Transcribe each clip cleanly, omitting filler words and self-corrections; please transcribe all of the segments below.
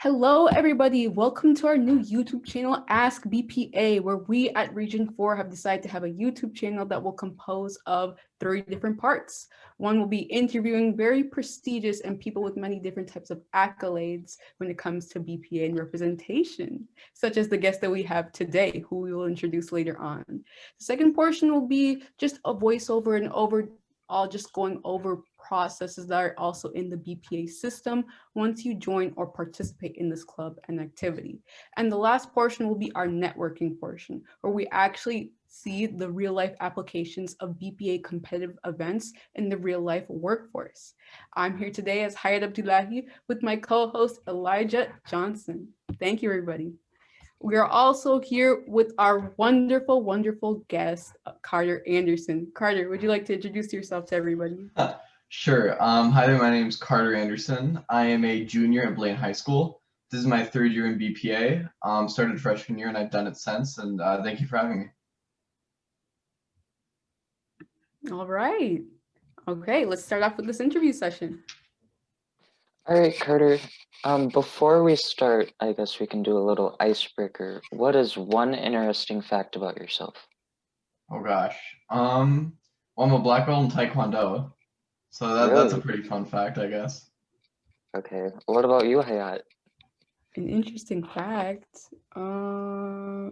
Hello, everybody. Welcome to our new YouTube channel, Ask BPA, where we at Region 4 have decided to have a YouTube channel that will compose of 3 different parts. One will be interviewing very prestigious and people with many different types of accolades when it comes to BPA and representation, such as the guest that we have today, who we will introduce later on. The second portion will be just a voiceover and overall just going over processes that are also in the BPA system once you join or participate in this club and activity. And the last portion will be our networking portion, where we actually see the real life applications of BPA competitive events in the real life workforce. I'm here today as Hayat Abdullahi with my co-host Elijah Johnson. Thank you, everybody. We are also here with our wonderful, wonderful guest, Carter Anderson. Carter, would you like to introduce yourself to everybody? Sure. Hi there, my name is Carter Anderson. I am a junior at Blaine High School. This is my 3rd year in BPA. Started freshman year and I've done it since, and thank you for having me. All right. Okay, let's start off with this interview session. All right, Carter. Before we start, I guess we can do a little icebreaker. What is one interesting fact about yourself? Oh gosh. Well, I'm a black belt in Taekwondo, so that's a pretty fun fact, I guess. Okay. What about you, Hayat? An interesting fact. I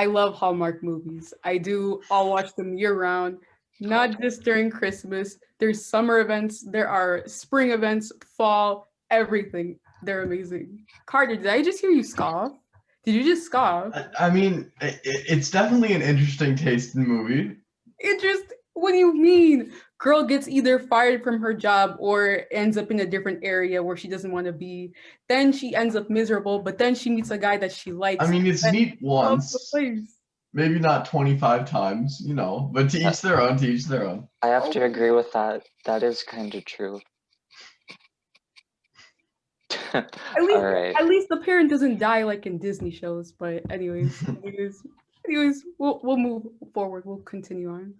love Hallmark movies. I'll watch them year round, not just during Christmas. There's summer events, there are spring events, fall, everything. They're amazing. Carter, did I just hear you scoff? Did you just scoff? I mean, it's definitely an interesting taste in the movie. What do you mean? Girl gets either fired from her job or ends up in a different area where she doesn't want to be. Then she ends up miserable, but then she meets a guy that she likes. I mean, it's neat once, maybe not 25 times, you know, but to each their own, to each their own. I have to agree with that. That is kind of true. At least the parent doesn't die like in Disney shows, but anyways, we'll move forward. We'll continue on.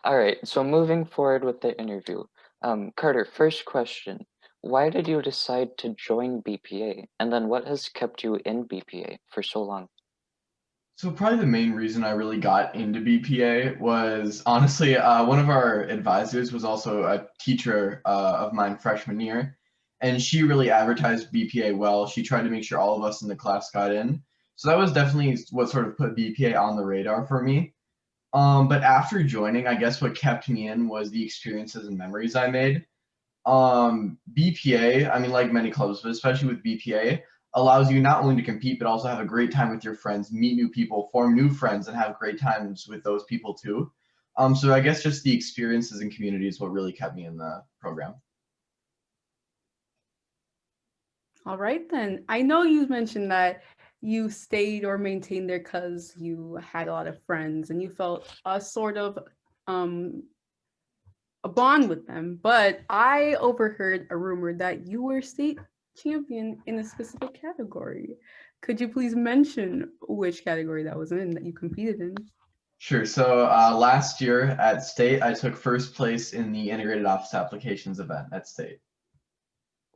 All right, so moving forward with the interview. Carter, first question. Why did you decide to join BPA? And then what has kept you in BPA for so long? So probably the main reason I really got into BPA was honestly, one of our advisors was also a teacher of mine freshman year, and she really advertised BPA well. She tried to make sure all of us in the class got in. So that was definitely what sort of put BPA on the radar for me. But after joining, I guess what kept me in was the experiences and memories I made. BPA, I mean, like many clubs, but especially with BPA, allows you not only to compete, but also have a great time with your friends, meet new people, form new friends, and have great times with those people too. So I guess just the experiences and community is what really kept me in the program. All right, then. I know you mentioned that you stayed or maintained there because you had a lot of friends and you felt a sort of a bond with them. But I overheard a rumor that you were state champion in a specific category. Could you please mention which category that was in that you competed in? Sure. So last year at state, I took first place in the integrated office applications event at state.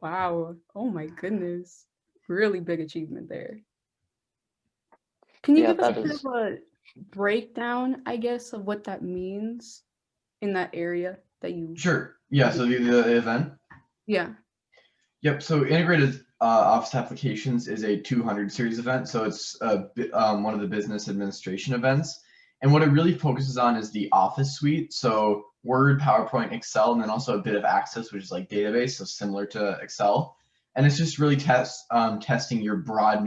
Wow. Oh my goodness. Really big achievement there. Can you give us a bit of a breakdown, I guess, of what that means in that area that you... Sure. Yeah, so the event? Yeah. Yep, so integrated office applications is a 200 series event, so it's one of the business administration events. And what it really focuses on is the office suite, so Word, PowerPoint, Excel, and then also a bit of Access, which is like database, so similar to Excel. And it's just really testing your broad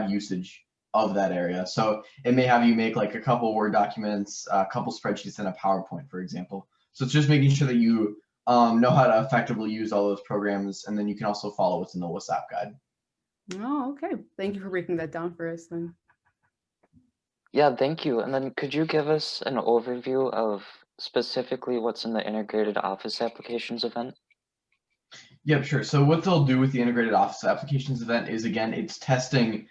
usage of that area. So it may have you make like a couple Word documents, a couple spreadsheets, and a PowerPoint, for example. So it's just making sure that you know how to effectively use all those programs, and then you can also follow what's in the WhatsApp guide. Oh, okay. Thank you for breaking that down for us then. Yeah, thank you. And then could you give us an overview of specifically what's in the Integrated Office Applications event? Yep, sure. So what they'll do with the Integrated Office Applications event is, again, it's testing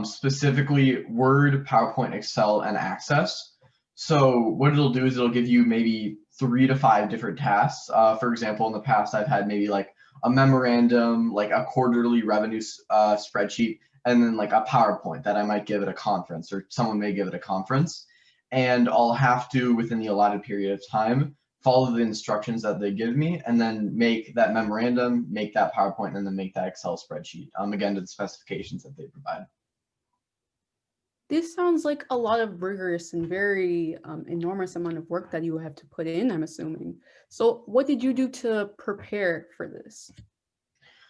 specifically Word, PowerPoint, Excel, and Access. So what it'll do is it'll give you maybe 3 to 5 different tasks. For example, in the past, I've had maybe like a memorandum, like a quarterly revenue spreadsheet, and then like a PowerPoint that I might give at a conference or someone may give at a conference. And I'll have to, within the allotted period of time, follow the instructions that they give me and then make that memorandum, make that PowerPoint, and then make that Excel spreadsheet, again, to the specifications that they provide. This sounds like a lot of rigorous and very enormous amount of work that you have to put in, I'm assuming. So what did you do to prepare for this?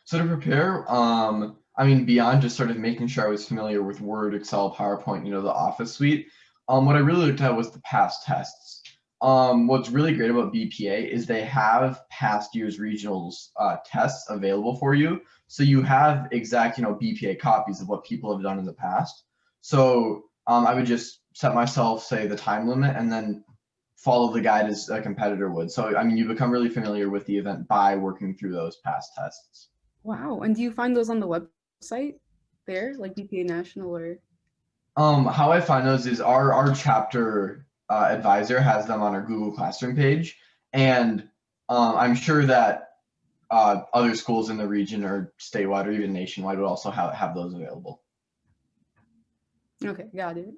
So to prepare, I mean, beyond just sort of making sure I was familiar with Word, Excel, PowerPoint, the Office suite, what I really looked at was the past tests. What's really great about BPA is they have past year's regionals tests available for you. So you have exact, BPA copies of what people have done in the past. So I would just set myself, say, the time limit and then follow the guide as a competitor would. So, I mean, you become really familiar with the event by working through those past tests. Wow. And do you find those on the website there, like BPA National or? How I find those is our chapter advisor has them on our Google Classroom page. And I'm sure that other schools in the region or statewide or even nationwide would also have those available. Okay, got it.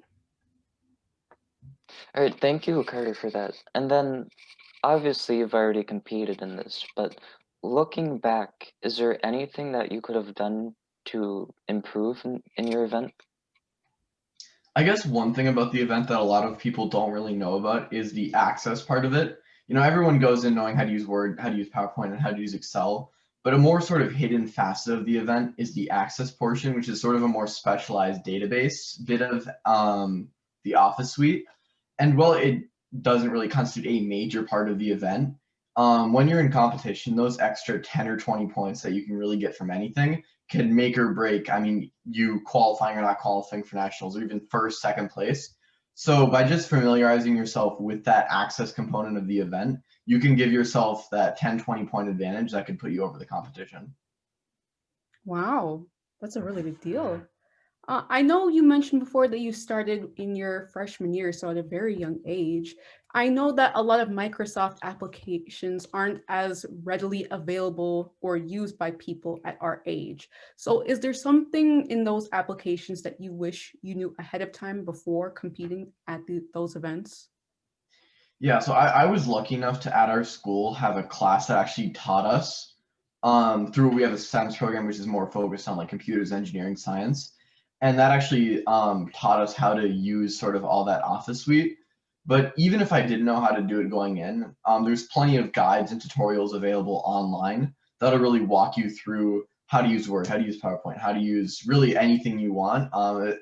All right, thank you, Carter, for that. And then, obviously, you've already competed in this, but looking back, is there anything that you could have done to improve in your event? I guess one thing about the event that a lot of people don't really know about is the access part of it. Everyone goes in knowing how to use Word, how to use PowerPoint, and how to use Excel. But a more sort of hidden facet of the event is the access portion, which is sort of a more specialized database bit of the Office suite. And while it doesn't really constitute a major part of the event, when you're in competition, those extra 10 or 20 points that you can really get from anything can make or break, I mean, you qualifying or not qualifying for nationals or even first, second place. So by just familiarizing yourself with that access component of the event, you can give yourself that 10, 20 point advantage that could put you over the competition. Wow, that's a really big deal. I know you mentioned before that you started in your freshman year, so at a very young age. I know that a lot of Microsoft applications aren't as readily available or used by people at our age. So is there something in those applications that you wish you knew ahead of time before competing at those events? Yeah, so I was lucky enough to at our school have a class that actually taught us we have a STEMS program, which is more focused on like computers, engineering, science. And that actually taught us how to use sort of all that Office suite. But even if I didn't know how to do it going in, there's plenty of guides and tutorials available online that'll really walk you through how to use Word, how to use PowerPoint, how to use really anything you want,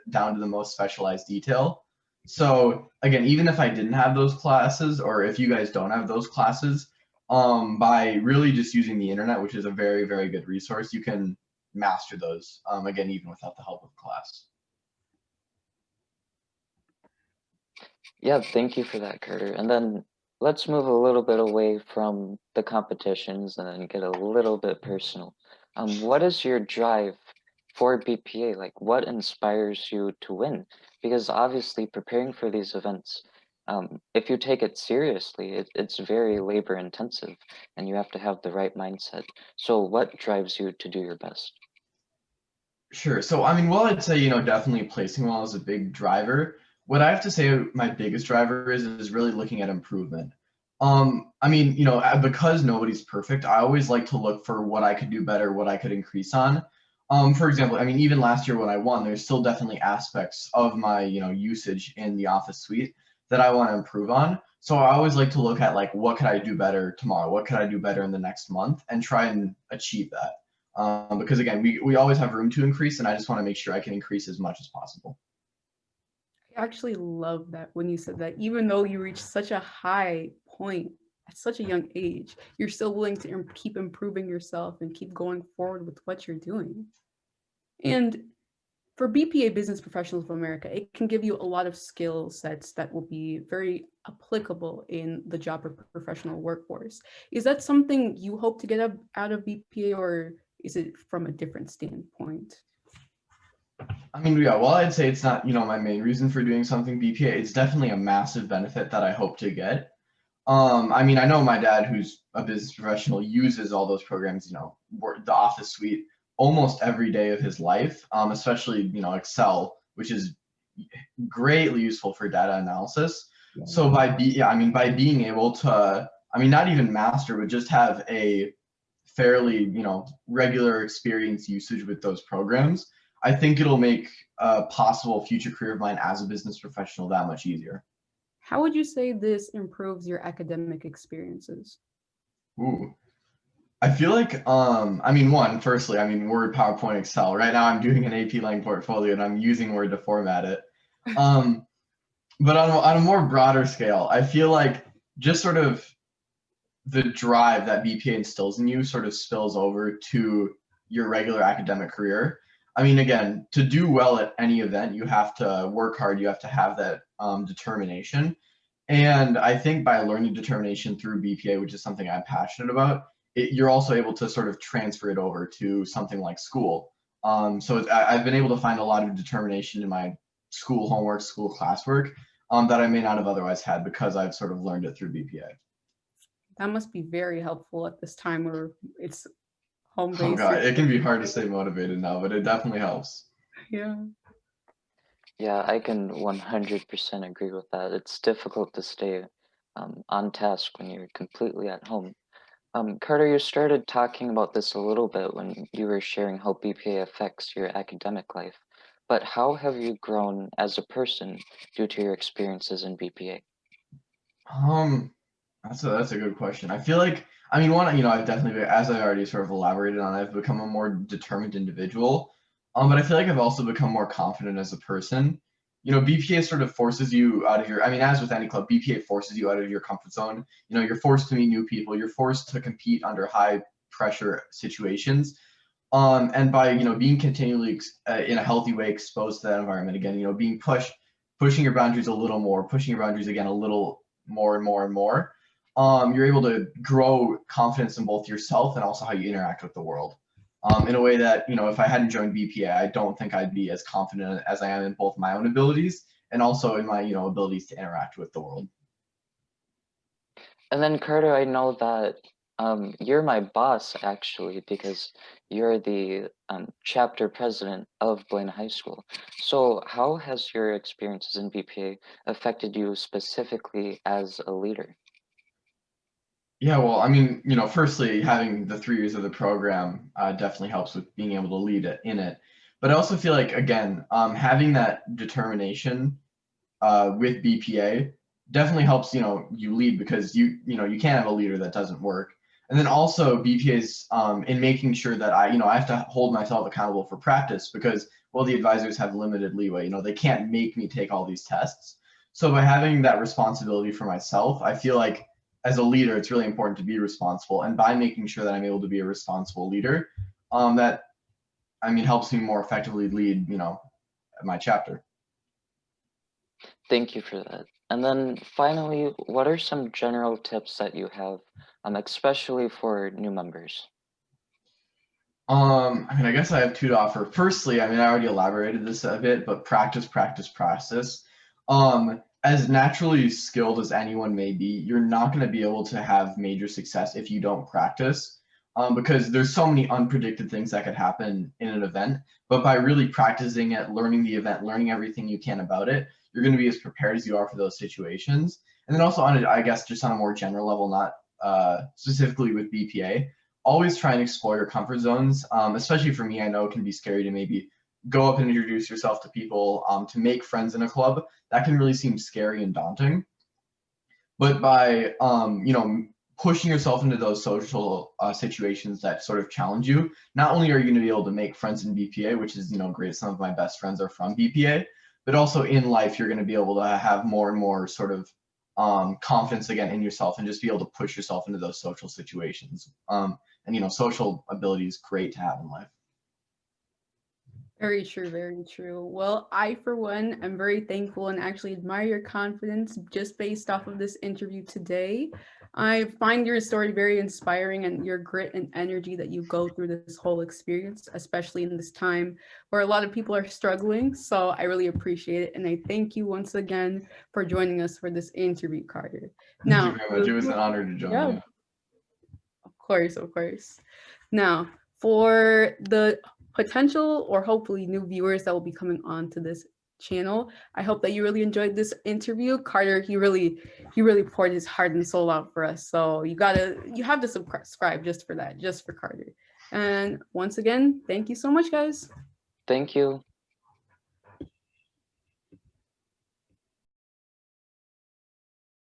down to the most specialized detail. So again, even if I didn't have those classes, or if you guys don't have those classes, by really just using the internet, which is a very, very good resource, you can master those, again, even without the help of class. Yeah, thank you for that, Carter. And then let's move a little bit away from the competitions and then get a little bit personal. What is your drive for BPA? Like, what inspires you to win? Because obviously, preparing for these events, if you take it seriously, it's very labor intensive and you have to have the right mindset. So, what drives you to do your best? Sure. So, I mean, well, I'd say, definitely placing well is a big driver. What I have to say my biggest driver is really looking at improvement. I mean, because nobody's perfect, I always like to look for what I could do better, what I could increase on. For example, I mean, even last year when I won, there's still definitely aspects of my, usage in the Office suite that I want to improve on. So I always like to look at like, what could I do better tomorrow? What could I do better in the next month and try and achieve that. Because again, we always have room to increase, and I just want to make sure I can increase as much as possible. I actually love that when you said that, even though you reached such a high point at such a young age, you're still willing to keep improving yourself and keep going forward with what you're doing. And for BPA Business Professionals of America, it can give you a lot of skill sets that will be very applicable in the job or professional workforce. Is that something you hope to get out of BPA, or is it from a different standpoint? I mean, yeah, while I'd say it's not, my main reason for doing something BPA, it's definitely a massive benefit that I hope to get. I mean, I know my dad, who's a business professional, uses all those programs, the Office suite almost every day of his life, especially, Excel, which is greatly useful for data analysis. Yeah. So by being able to, not even master, but just have a fairly, regular experience usage with those programs, I think it'll make a possible future career of mine as a business professional that much easier. How would you say this improves your academic experiences? Ooh. I feel like, firstly, Word, PowerPoint, Excel. Right now I'm doing an AP Lang portfolio and I'm using Word to format it. But on a more broader scale, I feel like just sort of the drive that BPA instills in you sort of spills over to your regular academic career. Again, to do well at any event, you have to work hard, you have to have that determination. And I think by learning determination through BPA, which is something I'm passionate about, you're also able to sort of transfer it over to something like school. So I've been able to find a lot of determination in my school homework, school classwork, that I may not have otherwise had because I've sort of learned it through BPA. That must be very helpful at this time where it's home Oh based. God, it can be hard to stay motivated now, but it definitely helps. Yeah. Yeah, I can 100% agree with that. It's difficult to stay on task when you're completely at home. Carter, you started talking about this a little bit when you were sharing how BPA affects your academic life, but how have you grown as a person due to your experiences in BPA? That's a good question. I feel like, one, I've definitely, as I already sort of elaborated on, I've become a more determined individual. But I feel like I've also become more confident as a person. BPA sort of forces you out of your, as with any club, BPA forces you out of your comfort zone. You're forced to meet new people. You're forced to compete under high pressure situations. And by, being continually in a healthy way exposed to that environment again, being pushing your boundaries a little more, pushing your boundaries again a little more and more and more, you're able to grow confidence in both yourself and also how you interact with the world, in a way that, if I hadn't joined BPA, I don't think I'd be as confident as I am in both my own abilities and also in my, abilities to interact with the world. And then Carter, I know that you're my boss actually because you're the chapter president of Blaine High School. So how has your experiences in BPA affected you specifically as a leader? Yeah, well, firstly, having the 3 years of the program definitely helps with being able to lead it in it. But I also feel like, again, having that determination with BPA definitely helps, you lead because you can't have a leader that doesn't work. And then also BPA's in making sure that I have to hold myself accountable for practice because, well, the advisors have limited leeway. They can't make me take all these tests. So by having that responsibility for myself, I feel like as a leader, it's really important to be responsible. And by making sure that I'm able to be a responsible leader, that helps me more effectively lead, my chapter. Thank you for that. And then finally, what are some general tips that you have, especially for new members? I guess I have two to offer. Firstly, I already elaborated this a bit, but practice, practice, practice. As naturally skilled as anyone may be, you're not going to be able to have major success if you don't practice, because there's so many unpredicted things that could happen in an event. But by really practicing it, learning the event, learning everything you can about it, you're going to be as prepared as you are for those situations. And then also just on a more general level, not specifically with BPA, always try and explore your comfort zones. Especially for me, I know it can be scary to maybe go up and introduce yourself to people, to make friends in a club. That can really seem scary and daunting. But by pushing yourself into those social situations that sort of challenge you, not only are you going to be able to make friends in BPA, which is great. Some of my best friends are from BPA, but also in life you're going to be able to have more and more sort of confidence again in yourself and just be able to push yourself into those social situations. And social ability is great to have in life. Very true, very true. Well, I, for one, am very thankful and actually admire your confidence just based off of this interview today. I find your story very inspiring and your grit and energy that you go through this whole experience, especially in this time where a lot of people are struggling. So I really appreciate it. And I thank you once again for joining us for this interview, Carter. Thank you Now, very much. It was an honor to join yeah, you. of course, of course. Now, for the potential or hopefully new viewers that will be coming on to this channel, I hope that you really enjoyed this interview. Carter, he really poured his heart and soul out for us. So you have to subscribe just for that, just for Carter. And once again, thank you so much, guys. Thank you.